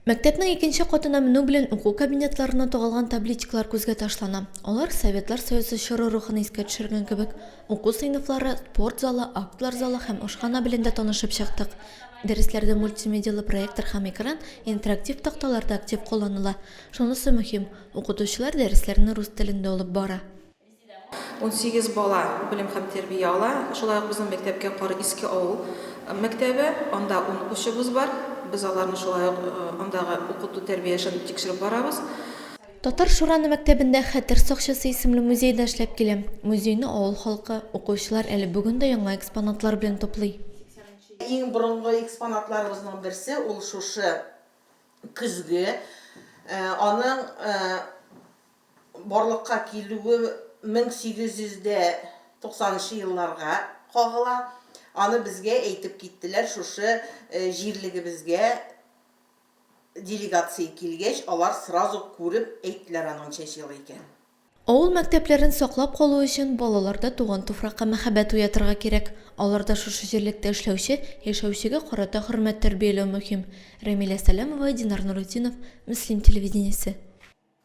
Мәктәпнең икенче катына менү белән уку кабинетларына тугалган табличкалар күзгә ташлана. Алар Советлар Союзы чоры рухын искә төшергән кебек, уку сыйныфлары, спорт залы, актлар залы һәм ашхана белән дә танышып чыктык. Дәресләрдә мультимедиалы проектор һәм экран, интерактив такталарда актив кулланыла. Шунысы мөһим, укытучылар дәресләрне рус телендә алып бара. 18 бала белем һәм тәрбия ала. Шулай ук безнең мәктәпкә кары иске авыл мәктәбе, анда 10 укучыбыз бар. Biz аларны шулай андагы укыту тәрбия эшен тикшереп барабыз. Татар Шураны мәктәбендә Хәтер сакчысы исемле музейда эшләп килә. Музейны авыл халкы, укучылар әле бүген дә яңа экспонатлар белән туплый. Иң борынгы экспонатларыбызның берсе ул шушы көзге. Аның барлыкка килүе 1890 елларга кагыла. Аны безгә әйтеп киттеләр, шушы җирлегебезгә делегация килгәч, алар сразу күреп әйттеләр аның ничә ел икән. Авыл мәктәпләрен саклап калу өчен балаларда туган туфракка мәхәббәт уятырга кирәк. Аларда шушы җирлектә эшләүче, яшәүчегә карата хөрмәт тәрбияләү мөһим. Рамиля Сәләмова, Динар Нурутдинов, Муслим телевидениесе.